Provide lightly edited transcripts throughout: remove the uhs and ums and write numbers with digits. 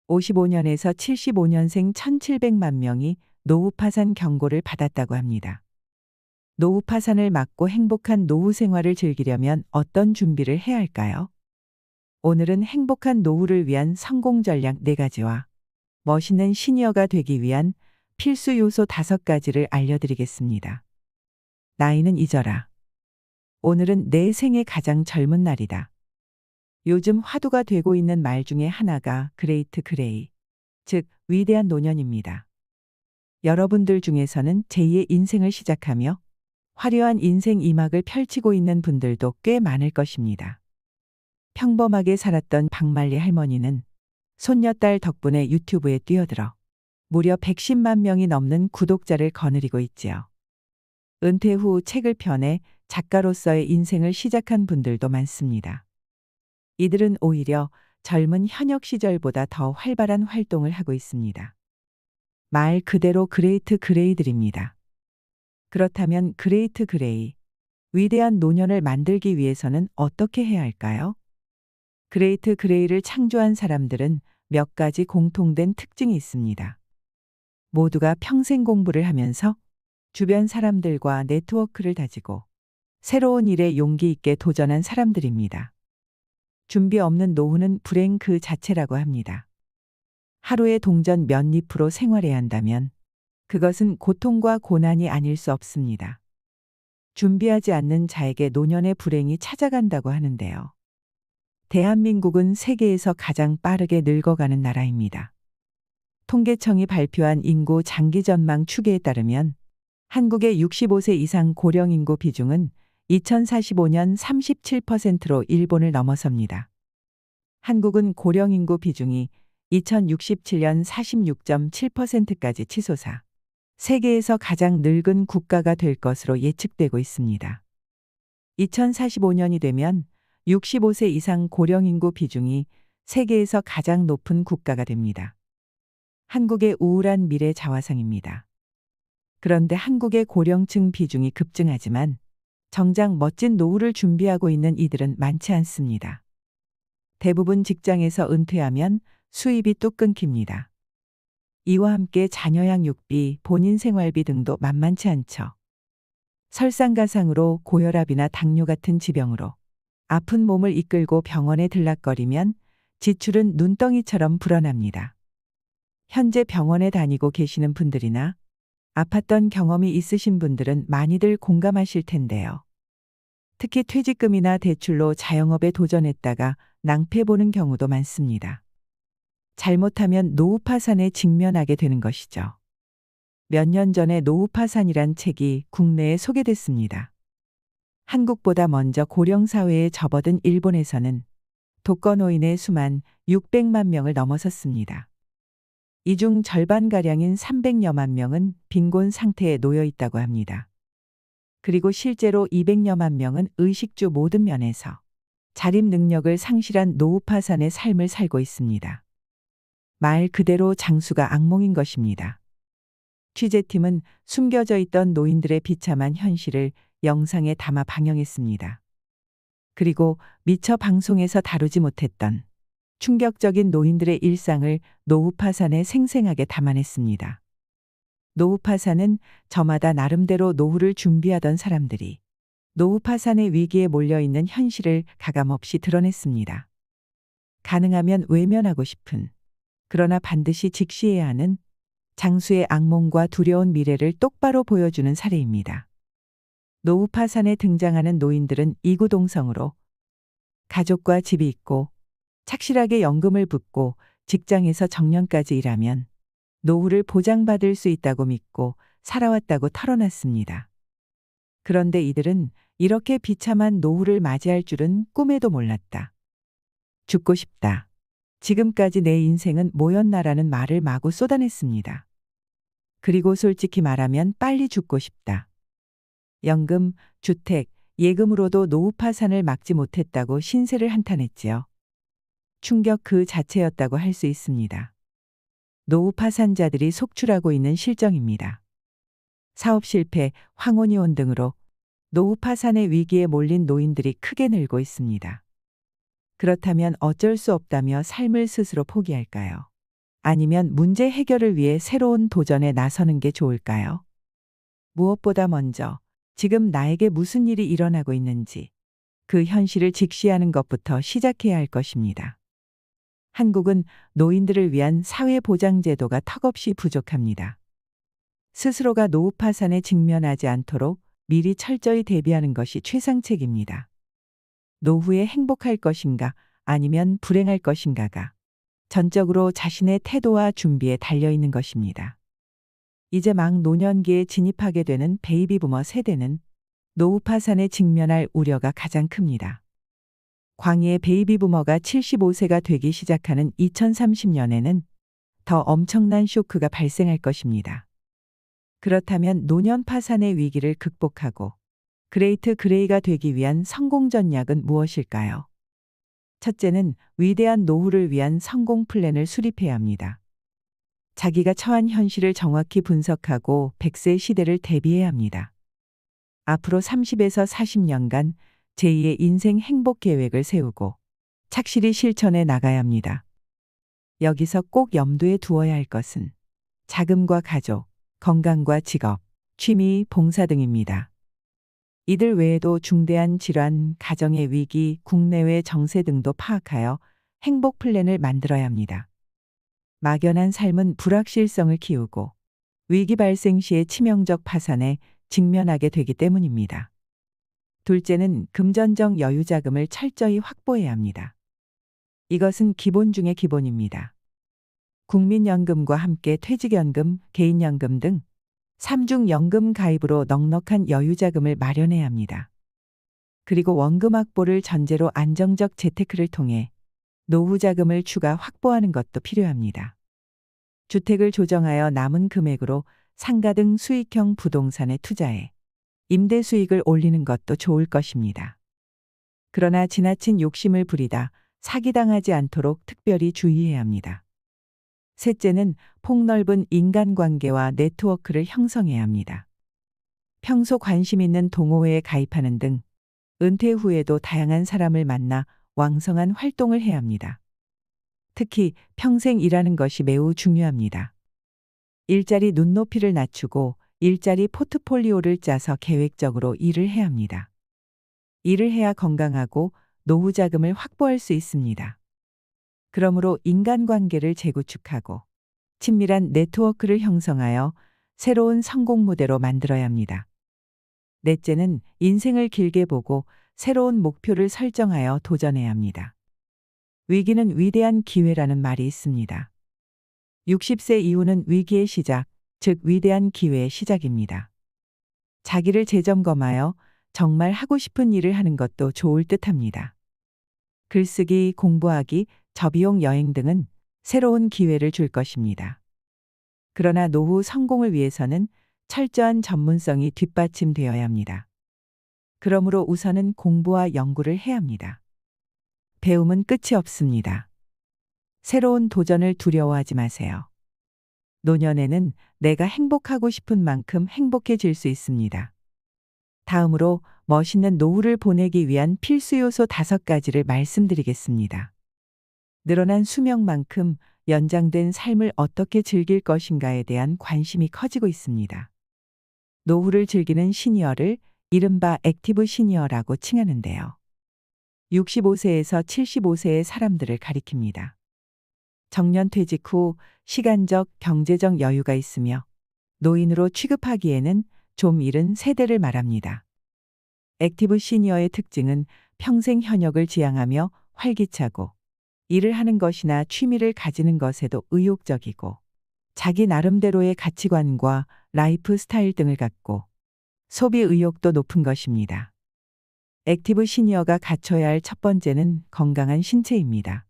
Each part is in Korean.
55년에서 75년생 1,700만 명이 노후 파산 경고를 받았다고 합니다. 노후 파산을 막고 행복한 노후 생활을 즐기려면 어떤 준비를 해야 할까요? 오늘은 행복한 노후를 위한 성공 전략 4가지와 멋있는 시니어가 되기 위한 필수 요소 5가지를 알려드리겠습니다. 나이는 잊어라. 오늘은 내 생애 가장 젊은 날이다. 요즘 화두가 되고 있는 말 중에 하나가 그레이트 그레이, 즉 위대한 노년입니다. 여러분들 중에서는 제2의 인생을 시작하며 화려한 인생 2막을 펼치고 있는 분들도 꽤 많을 것입니다. 평범하게 살았던 박말리 할머니는 손녀딸 덕분에 유튜브에 뛰어들어 무려 110만 명이 넘는 구독자를 거느리고 있지요. 은퇴 후 책을 펴내 작가로서의 인생을 시작한 분들도 많습니다. 이들은 오히려 젊은 현역 시절보다 더 활발한 활동을 하고 있습니다. 말 그대로 그레이트 그레이들입니다. 그렇다면 그레이트 그레이, 위대한 노년을 만들기 위해서는 어떻게 해야 할까요? 그레이트 그레이를 창조한 사람들은 몇 가지 공통된 특징이 있습니다. 모두가 평생 공부를 하면서 주변 사람들과 네트워크를 다지고 새로운 일에 용기 있게 도전한 사람들입니다. 준비 없는 노후는 불행 그 자체라고 합니다. 하루에 동전 몇 잎으로 생활해야 한다면 그것은 고통과 고난이 아닐 수 없습니다. 준비하지 않는 자에게 노년의 불행이 찾아간다고 하는데요. 대한민국은 세계에서 가장 빠르게 늙어가는 나라입니다. 통계청이 발표한 인구 장기 전망 추계에 따르면 한국의 65세 이상 고령 인구 비중은 2045년 37%로 일본을 넘어섭니다. 한국은 고령 인구 비중이 2067년 46.7%까지 치솟아 세계에서 가장 늙은 국가가 될 것으로 예측되고 있습니다. 2045년이 되면 65세 이상 고령 인구 비중이 세계에서 가장 높은 국가가 됩니다. 한국의 우울한 미래 자화상입니다. 그런데 한국의 고령층 비중이 급증하지만 정작 멋진 노후를 준비하고 있는 이들은 많지 않습니다. 대부분 직장에서 은퇴하면 수입이 뚝 끊깁니다. 이와 함께 자녀 양육비, 본인 생활비 등도 만만치 않죠. 설상가상으로 고혈압이나 당뇨 같은 지병으로 아픈 몸을 이끌고 병원에 들락거리면 지출은 눈덩이처럼 불어납니다. 현재 병원에 다니고 계시는 분들이나 아팠던 경험이 있으신 분들은 많이들 공감하실 텐데요. 특히 퇴직금이나 대출로 자영업에 도전했다가 낭패보는 경우도 많습니다. 잘못하면 노후 파산에 직면하게 되는 것이죠. 몇 년 전에 노후 파산이란 책이 국내에 소개됐습니다. 한국보다 먼저 고령사회에 접어든 일본에서는 독거노인의 수만 600만 명을 넘어섰습니다. 이 중 절반가량인 300여만 명은 빈곤 상태에 놓여 있다고 합니다. 그리고 실제로 200여만 명은 의식주 모든 면에서 자립 능력을 상실한 노후 파산의 삶을 살고 있습니다. 말 그대로 장수가 악몽인 것입니다. 취재팀은 숨겨져 있던 노인들의 비참한 현실을 영상에 담아 방영했습니다. 그리고 미처 방송에서 다루지 못했던 충격적인 노인들의 일상을 노후 파산에 생생하게 담아냈습니다. 노후 파산은 저마다 나름대로 노후를 준비하던 사람들이 노후 파산의 위기에 몰려있는 현실을 가감없이 드러냈습니다. 가능하면 외면하고 싶은, 그러나 반드시 직시해야 하는 장수의 악몽과 두려운 미래를 똑바로 보여주는 사례입니다. 노후 파산에 등장하는 노인들은 이구동성으로 가족과 집이 있고 착실하게 연금을 붓고 직장에서 정년까지 일하면 노후를 보장받을 수 있다고 믿고 살아왔다고 털어놨습니다. 그런데 이들은 이렇게 비참한 노후를 맞이할 줄은 꿈에도 몰랐다. 죽고 싶다. 지금까지 내 인생은 뭐였나라는 말을 마구 쏟아냈습니다. 그리고 솔직히 말하면 빨리 죽고 싶다. 연금, 주택, 예금으로도 노후 파산을 막지 못했다고 신세를 한탄했지요. 충격 그 자체였다고 할 수 있습니다. 노후 파산자들이 속출하고 있는 실정입니다. 사업 실패, 황혼이혼 등으로 노후 파산의 위기에 몰린 노인들이 크게 늘고 있습니다. 그렇다면 어쩔 수 없다며 삶을 스스로 포기할까요? 아니면 문제 해결을 위해 새로운 도전에 나서는 게 좋을까요? 무엇보다 먼저 지금 나에게 무슨 일이 일어나고 있는지 그 현실을 직시하는 것부터 시작해야 할 것입니다. 한국은 노인들을 위한 사회보장제도가 턱없이 부족합니다. 스스로가 노후 파산에 직면하지 않도록 미리 철저히 대비하는 것이 최상책입니다. 노후에 행복할 것인가 아니면 불행할 것인가가 전적으로 자신의 태도와 준비에 달려 있는 것입니다. 이제 막 노년기에 진입하게 되는 베이비 부머 세대는 노후 파산에 직면할 우려가 가장 큽니다. 광의의 베이비 부머가 75세가 되기 시작하는 2030년에는 더 엄청난 쇼크가 발생할 것입니다. 그렇다면 노년 파산의 위기를 극복하고 그레이트 그레이가 되기 위한 성공 전략은 무엇일까요? 첫째는 위대한 노후를 위한 성공 플랜을 수립해야 합니다. 자기가 처한 현실을 정확히 분석하고 100세 시대를 대비해야 합니다. 앞으로 30에서 40년간 제2의 인생 행복 계획을 세우고 착실히 실천해 나가야 합니다. 여기서 꼭 염두에 두어야 할 것은 자금과 가족, 건강과 직업, 취미, 봉사 등입니다. 이들 외에도 중대한 질환, 가정의 위기, 국내외 정세 등도 파악하여 행복 플랜을 만들어야 합니다. 막연한 삶은 불확실성을 키우고 위기 발생 시에 치명적 파산에 직면하게 되기 때문입니다. 둘째는 금전적 여유 자금을 철저히 확보해야 합니다. 이것은 기본 중의 기본입니다. 국민연금과 함께 퇴직연금, 개인연금 등 삼중연금 가입으로 넉넉한 여유 자금을 마련해야 합니다. 그리고 원금 확보를 전제로 안정적 재테크를 통해 노후 자금을 추가 확보하는 것도 필요합니다. 주택을 조정하여 남은 금액으로 상가 등 수익형 부동산에 투자해 임대 수익을 올리는 것도 좋을 것입니다. 그러나 지나친 욕심을 부리다 사기당하지 않도록 특별히 주의해야 합니다. 셋째는 폭넓은 인간관계와 네트워크를 형성해야 합니다. 평소 관심 있는 동호회에 가입하는 등 은퇴 후에도 다양한 사람을 만나 왕성한 활동을 해야 합니다. 특히 평생 일하는 것이 매우 중요합니다. 일자리 눈높이를 낮추고 일자리 포트폴리오를 짜서 계획적으로 일을 해야 합니다. 일을 해야 건강하고 노후 자금을 확보할 수 있습니다. 그러므로 인간관계를 재구축하고 친밀한 네트워크를 형성하여 새로운 성공 무대로 만들어야 합니다. 넷째는 인생을 길게 보고 새로운 목표를 설정하여 도전해야 합니다. 위기는 위대한 기회라는 말이 있습니다. 60세 이후는 위기의 시작, 즉 위대한 기회의 시작입니다. 자기를 재점검하여 정말 하고 싶은 일을 하는 것도 좋을 듯합니다. 글쓰기, 공부하기, 저비용 여행 등은 새로운 기회를 줄 것입니다. 그러나 노후 성공을 위해서는 철저한 전문성이 뒷받침되어야 합니다. 그러므로 우선은 공부와 연구를 해야 합니다. 배움은 끝이 없습니다. 새로운 도전을 두려워하지 마세요. 노년에는 내가 행복하고 싶은 만큼 행복해질 수 있습니다. 다음으로 멋있는 노후를 보내기 위한 필수 요소 5가지를 말씀드리겠습니다. 늘어난 수명만큼 연장된 삶을 어떻게 즐길 것인가에 대한 관심이 커지고 있습니다. 노후를 즐기는 시니어를 이른바 액티브 시니어라고 칭하는데요. 65세에서 75세의 사람들을 가리킵니다. 정년퇴직 후 시간적, 경제적 여유가 있으며 노인으로 취급하기에는 좀 이른 세대를 말합니다. 액티브 시니어의 특징은 평생 현역을 지향하며 활기차고 일을 하는 것이나 취미를 가지는 것에도 의욕적이고 자기 나름대로의 가치관과 라이프 스타일 등을 갖고 소비 의욕도 높은 것입니다. 액티브 시니어가 갖춰야 할 첫 번째는 건강한 신체입니다.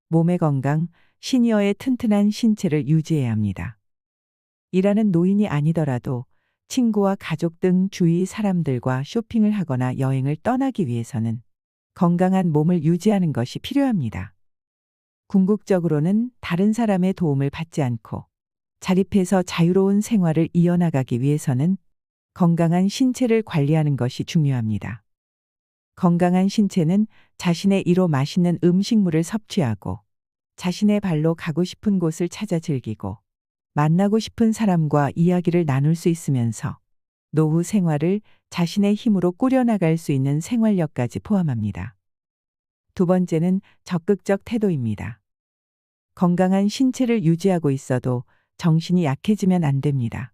몸의 건강, 시니어의 튼튼한 신체를 유지해야 합니다. 일하는 노인이 아니더라도 친구와 가족 등 주위 사람들과 쇼핑을 하거나 여행을 떠나기 위해서는 건강한 몸을 유지하는 것이 필요합니다. 궁극적으로는 다른 사람의 도움을 받지 않고 자립해서 자유로운 생활을 이어나가기 위해서는 건강한 신체를 관리하는 것이 중요합니다. 건강한 신체는 자신의 이로 맛있는 음식물을 섭취하고 자신의 발로 가고 싶은 곳을 찾아 즐기고 만나고 싶은 사람과 이야기를 나눌 수 있으면서 노후 생활을 자신의 힘으로 꾸려나갈 수 있는 생활력까지 포함합니다. 두 번째는 적극적 태도입니다. 건강한 신체를 유지하고 있어도 정신이 약해지면 안 됩니다.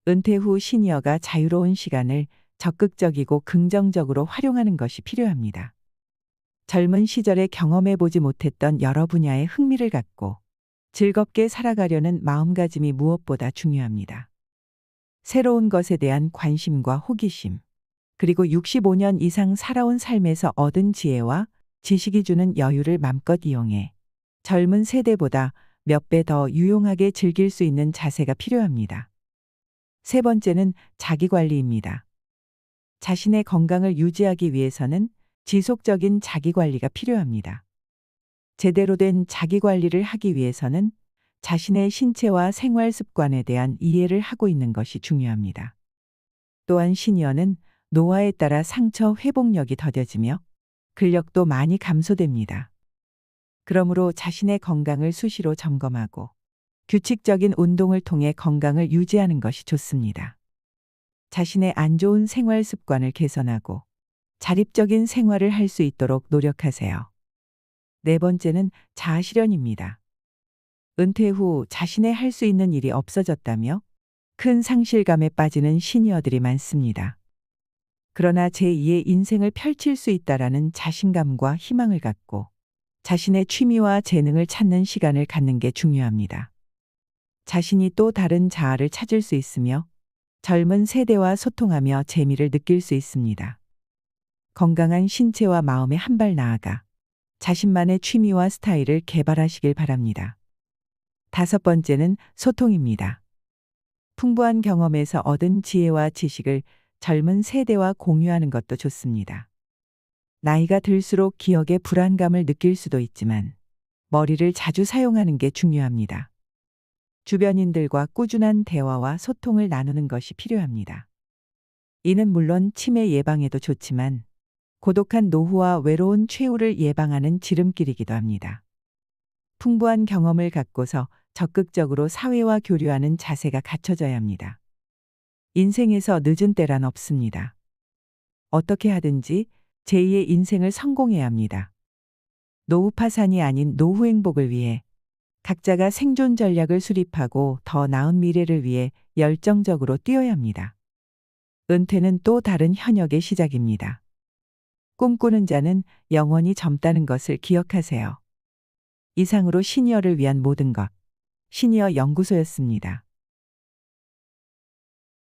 은퇴 후 시니어가 자유로운 시간을 적극적이고 긍정적으로 활용하는 것이 필요합니다. 젊은 시절에 경험해 보지 못했던 여러 분야에 흥미를 갖고 즐겁게 살아가려는 마음가짐이 무엇보다 중요합니다. 새로운 것에 대한 관심과 호기심, 그리고 65년 이상 살아온 삶에서 얻은 지혜와 지식이 주는 여유를 맘껏 이용해 젊은 세대보다 몇 배 더 유용하게 즐길 수 있는 자세가 필요합니다. 세 번째는 자기관리입니다. 자신의 건강을 유지하기 위해서는 지속적인 자기관리가 필요합니다. 제대로 된 자기관리를 하기 위해서는 자신의 신체와 생활 습관에 대한 이해를 하고 있는 것이 중요합니다. 또한 시니어는 노화에 따라 상처 회복력이 더뎌지며 근력도 많이 감소됩니다. 그러므로 자신의 건강을 수시로 점검하고 규칙적인 운동을 통해 건강을 유지하는 것이 좋습니다. 자신의 안 좋은 생활 습관을 개선하고 자립적인 생활을 할 수 있도록 노력하세요. 네 번째는 자아실현입니다. 은퇴 후 자신의 할 수 있는 일이 없어졌다며 큰 상실감에 빠지는 시니어들이 많습니다. 그러나 제2의 인생을 펼칠 수 있다라는 자신감과 희망을 갖고 자신의 취미와 재능을 찾는 시간을 갖는 게 중요합니다. 자신이 또 다른 자아를 찾을 수 있으며 젊은 세대와 소통하며 재미를 느낄 수 있습니다. 건강한 신체와 마음에 한 발 나아가 자신만의 취미와 스타일을 개발하시길 바랍니다. 다섯 번째는 소통입니다. 풍부한 경험에서 얻은 지혜와 지식을 젊은 세대와 공유하는 것도 좋습니다. 나이가 들수록 기억에 불안감을 느낄 수도 있지만 머리를 자주 사용하는 게 중요합니다. 주변인들과 꾸준한 대화와 소통을 나누는 것이 필요합니다. 이는 물론 치매 예방에도 좋지만 고독한 노후와 외로운 최후를 예방하는 지름길이기도 합니다. 풍부한 경험을 갖고서 적극적으로 사회와 교류하는 자세가 갖춰져야 합니다. 인생에서 늦은 때란 없습니다. 어떻게 하든지 제2의 인생을 성공해야 합니다. 노후 파산이 아닌 노후 행복을 위해 각자가 생존 전략을 수립하고 더 나은 미래를 위해 열정적으로 뛰어야 합니다. 은퇴는 또 다른 현역의 시작입니다. 꿈꾸는 자는 영원히 젊다는 것을 기억하세요. 이상으로 시니어를 위한 모든 것, 시니어 연구소였습니다.